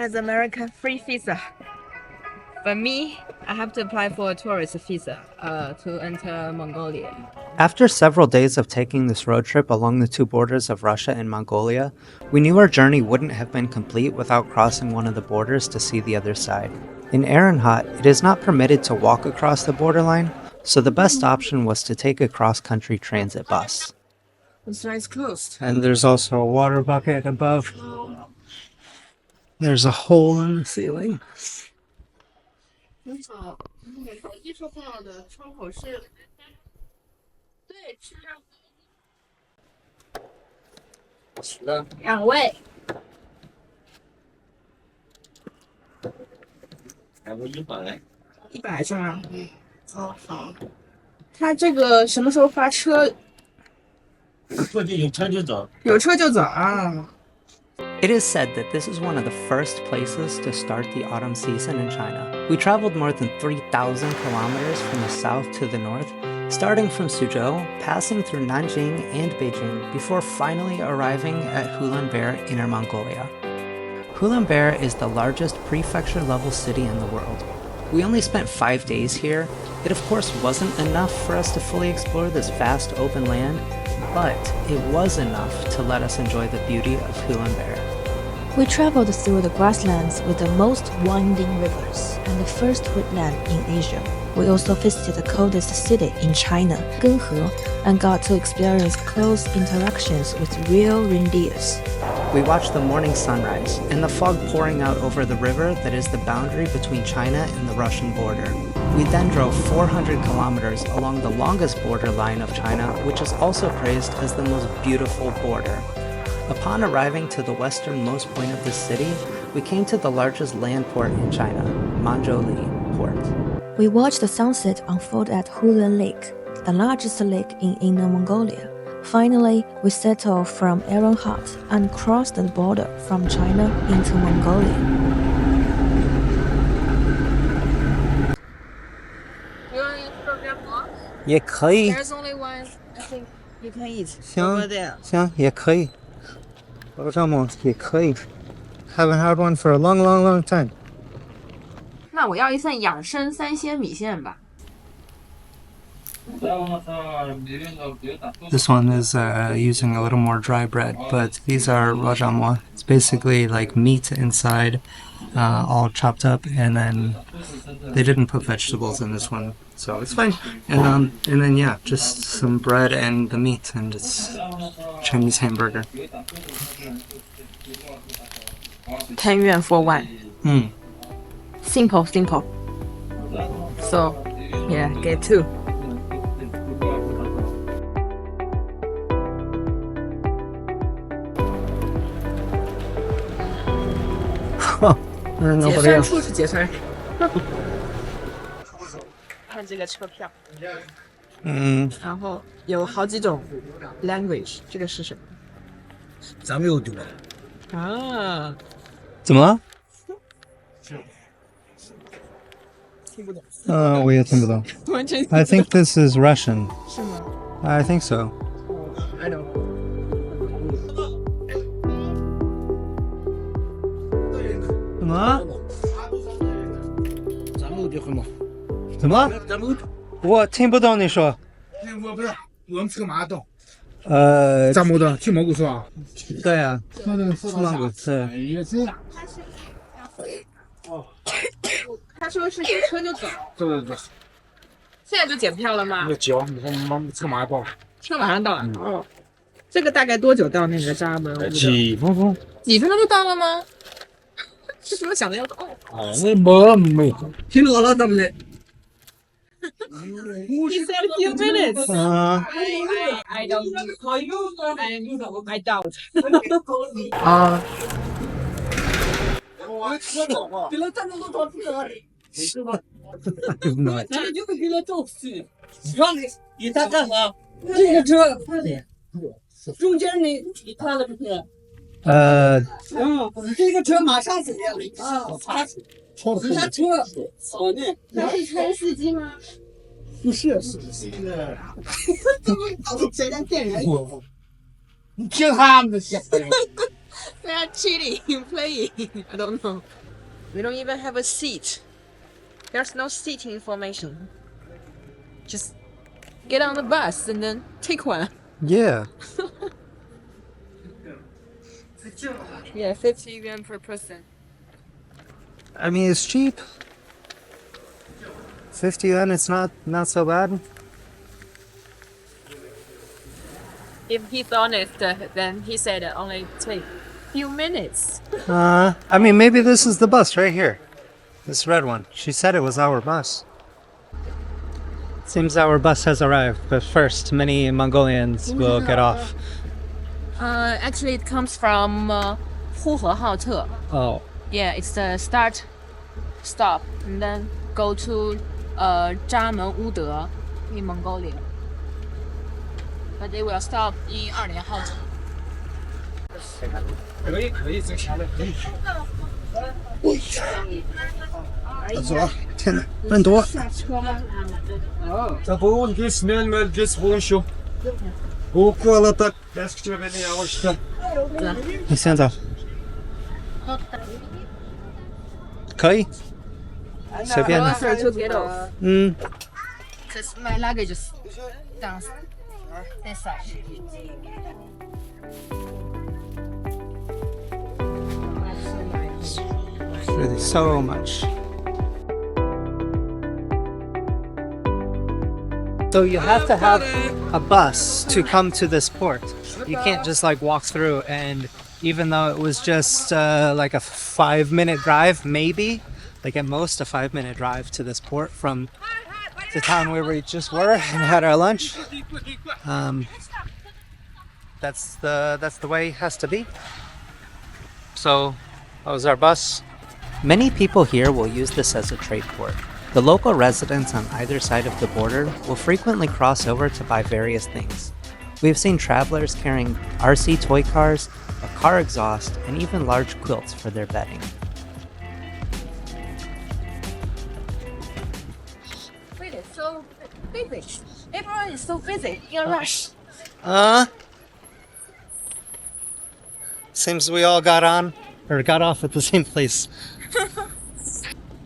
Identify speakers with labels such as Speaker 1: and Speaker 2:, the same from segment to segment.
Speaker 1: As America, free visa. For me, I have to apply for a tourist visa to enter Mongolia.
Speaker 2: After several days of taking this road trip along the two borders of Russia and Mongolia, we knew our journey wouldn't have been complete without crossing one of the borders to see the other side. In Erenhat, it is not permitted to walk across the borderline, so the best option was to take a cross-country transit bus.
Speaker 1: This line is closed.
Speaker 2: And there's also a water bucket above. There's a hole in the ceiling.
Speaker 1: 2位。100是吗？哦，好。他这个什么时候发车？有车就走啊。
Speaker 2: It is said that this is one of the first places to start the autumn season in China. We traveled more than 3,000 kilometers from the south to the north, starting from Suzhou, passing through Nanjing and Beijing, before finally arriving at Ulaanbaatar, Inner Mongolia. Ulaanbaatar is the largest prefecture-level city in the world. We only spent 5 days here. It of course wasn't enough for us to fully explore this vast open land, but it was enough to let us enjoy the beauty of Ulaanbaatar.
Speaker 3: We traveled through the grasslands with the most winding rivers and the first woodland in Asia. We also visited the coldest city in China, Guizhou, and got to experience close interactions with real reindeers.
Speaker 2: We watched the morning sunrise and the fog pouring out over the river that is the boundary between China and the Russian border. We then drove 400 kilometers along the longest border line of China, which is also praised as the most beautiful border. Upon arriving to the westernmost point of the city, we came to the largest land port in China, Manzhouli Port.
Speaker 3: We watched the sunset unfold at Hulan Lake, the largest lake in Inner Mongolia. Finally, we set off from Erenhat and crossed the border from China into Mongolia.
Speaker 1: You want to program more?
Speaker 2: 也可以
Speaker 1: There's only one. I think you can eat.
Speaker 2: 行
Speaker 1: Over there.
Speaker 2: 行也可以 也可以 Haven't had one for a long time.
Speaker 1: 那我要一份养生3鲜米线吧。
Speaker 2: This one is using a little more dry bread, but these are rajamwa. It's basically like meat inside, all chopped up, and then they didn't put vegetables in this one, so it's fine. And then yeah, just some bread and the meat, and it's Chinese hamburger.
Speaker 1: 10 yuan for one. Simple. So, yeah, get two.
Speaker 2: There's
Speaker 1: 结
Speaker 2: nobody
Speaker 1: 算
Speaker 2: else.
Speaker 1: 处是结算。看这个车票，然后有好几种 language， 这个是什么？
Speaker 4: 咱们又丢了。
Speaker 1: 啊，
Speaker 2: 怎么了？
Speaker 1: 听不懂。
Speaker 2: 我也听不懂。
Speaker 1: 完全
Speaker 2: I think this is Russian.
Speaker 1: 是吗
Speaker 2: I think so.
Speaker 1: ？I don't.
Speaker 2: 怎么？
Speaker 4: 咱们又丢了吗？
Speaker 2: 怎么？
Speaker 4: 咱们
Speaker 2: 我听不懂你说。
Speaker 4: 我不是，我们去马洞。
Speaker 2: 呃，
Speaker 4: 咱们的去蒙古是吧？
Speaker 2: 对啊，
Speaker 4: 去蒙古
Speaker 2: 对。
Speaker 4: 也是。
Speaker 1: 他说是有车就走，
Speaker 4: 对。
Speaker 1: 现在就检票了吗？
Speaker 4: 那交，你看车马上到了。
Speaker 1: 车马上到了。哦，这个大概多久到那个闸门？
Speaker 4: 几分钟？
Speaker 1: 几分钟就到了吗？是比我想的要快。
Speaker 4: 那没，听到了，咱们的。
Speaker 1: He said a few minutes. I don't call you. I doubt. 啊。
Speaker 4: 给了咱们都到这里，是吧？咱们就给了周西，让你他干啥？这个车快点，中间你看了不是？这个车马上走了啊！刹车，好的。
Speaker 1: 他是车司机吗？
Speaker 4: 不是，
Speaker 1: 谁在骗人？
Speaker 4: 你听他们的想法。
Speaker 1: They are cheating, playing. I don't know. We don't even have a seat. There's no seating information. Just get on the bus and then take one.
Speaker 2: Yeah.
Speaker 1: Yeah, 50 yuan per person.
Speaker 2: I mean, it's cheap. 50 yuan, it's not so bad.
Speaker 1: If he's honest, then he said it only take few minutes.
Speaker 2: I mean, maybe this is the bus right here. This red one. She said it was our bus. Seems our bus has arrived, but first, many Mongolians will get off.
Speaker 1: Actually, it comes from Huhe Haote.
Speaker 2: Oh.
Speaker 1: Yeah, it's the start, stop, and then go to Zhamen Ude in Mongolia. But they will stop in 20号。
Speaker 2: 天哪，人多。你先走。可以。随便的。
Speaker 1: Closer to get off.
Speaker 2: 嗯。
Speaker 1: Cause my luggage is down this side.
Speaker 2: Really so much. So you have to have a bus to come to this port. You can't just like walk through, and even though it was just like a 5-minute drive, maybe, like at most a 5-minute drive to this port from the town where we just were and had our lunch. That's the way it has to be. So that was our bus. Many people here will use this as a trade port. The local residents on either side of the border will frequently cross over to buy various things. We have seen travelers carrying RC toy cars, a car exhaust, and even large quilts for their bedding.
Speaker 1: Wait, it's so busy. Everyone is so busy in a rush.
Speaker 2: Seems we all got off at the same place.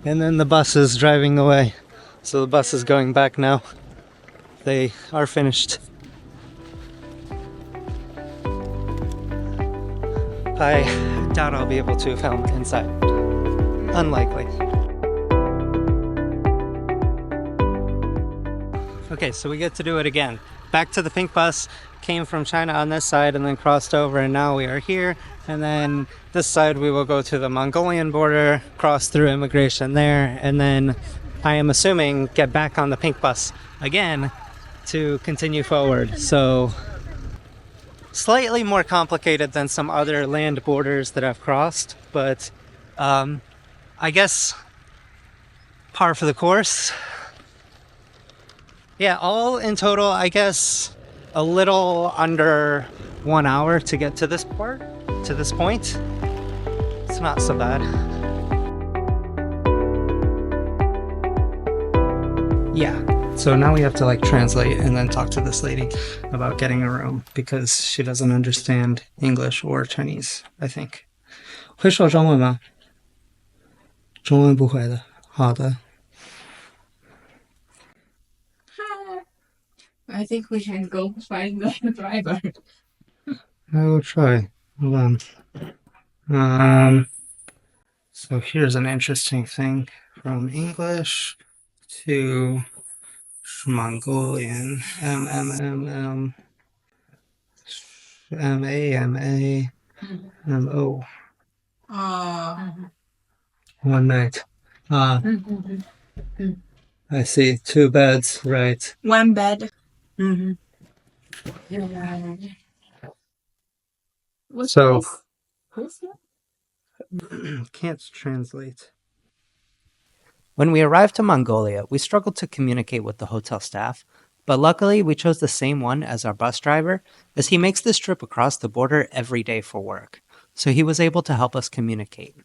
Speaker 2: And then the bus is driving away. So the bus is going back now. They are finished. I doubt I'll be able to film inside. Unlikely. Okay, so we get to do it again. Back to the pink bus, came from China on this side and then crossed over, and now we are here. And then this side we will go to the Mongolian border, cross through immigration there, and then I am assuming get back on the pink bus again to continue forward. So slightly more complicated than some other land borders that I've crossed, but I guess par for the course. Yeah, all in total, I guess a little under 1 hour to get to this part, to this point. It's not so bad. Yeah, so now we have to like translate and then talk to this lady about getting a room because she doesn't understand English or Chinese, I think. 会说中文吗？中文不会的。好的。
Speaker 1: I think we can go find the driver.
Speaker 2: I will try. Hold on. So here's an interesting thing from English to Mongolian. M. MAMAMO. 1 night. I see. 2 beds, right.
Speaker 1: 1 bed.
Speaker 2: So can't translate. When we arrived to Mongolia, we struggled to communicate with the hotel staff, but luckily we chose the same one as our bus driver, as he makes this trip across the border every day for work, so he was able to help us communicate.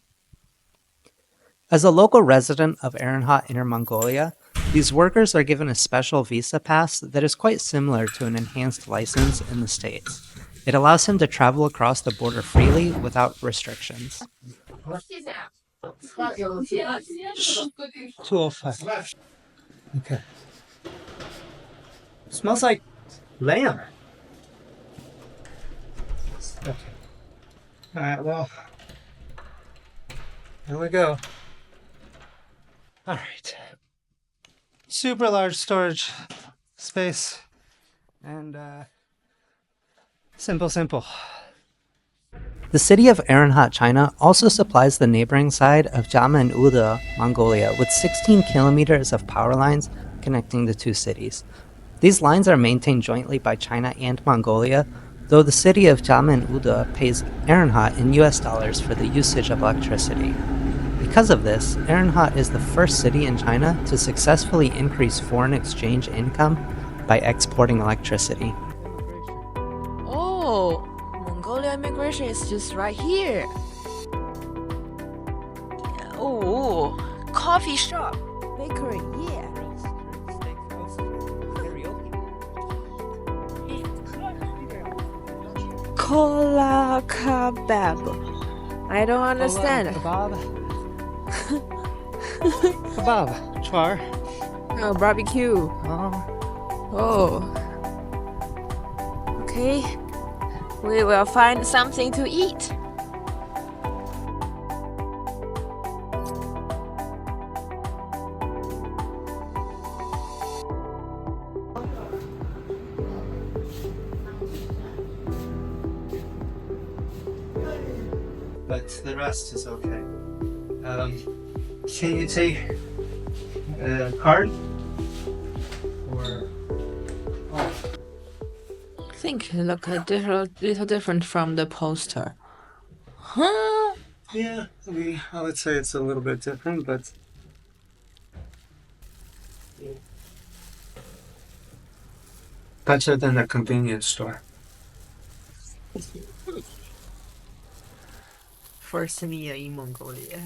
Speaker 2: As a local resident of Erenhat, Inner Mongolia, these workers are given a special visa pass that is quite similar to an enhanced license in the States. It allows him to travel across the border freely without restrictions. 205. Okay. Smells like lamb. Okay. Alright, well, here we go. Alright. Super large storage space. And, simple. The city of Erenhat, China also supplies the neighboring side of Jiangsu, Mongolia, with 16 kilometers of power lines connecting the two cities. These lines are maintained jointly by China and Mongolia, though the city of Jiangsu pays Erenhat in US dollars for the usage of electricity. Because of this, Erenhat is the first city in China to successfully increase foreign exchange income by exporting electricity.
Speaker 1: Oh, Mongolia immigration is just right here. Oh, coffee shop, bakery, yeah. Kola kebab. I don't understand.
Speaker 2: Kebab. Kebab. Char.
Speaker 1: Oh, barbecue. Oh. Okay. We will find something to eat.
Speaker 2: But the rest is okay. Can you take a card? Or
Speaker 1: I think it looks a little different from the poster. Huh?
Speaker 2: yeah, I would say it's a little bit different, but better than a convenience store.
Speaker 1: First meal in Mongolia.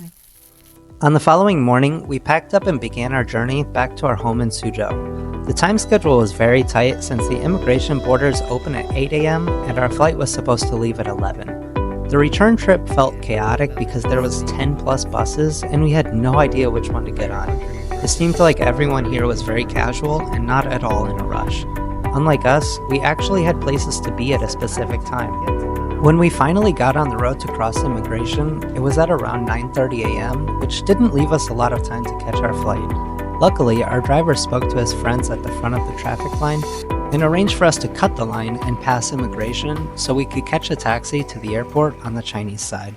Speaker 2: On the following morning, we packed up and began our journey back to our home in Suzhou. The time schedule was very tight since the immigration borders open at 8 a.m. and our flight was supposed to leave at 11. The return trip felt chaotic because there was 10 plus buses and we had no idea which one to get on. It seemed like everyone here was very casual and not at all in a rush. Unlike us, we actually had places to be at a specific time. When we finally got on the road to cross immigration, it was at around 9:30 a.m., which didn't leave us a lot of time to catch our flight. Luckily, our driver spoke to his friends at the front of the traffic line and arranged for us to cut the line and pass immigration so we could catch a taxi to the airport on the Chinese side.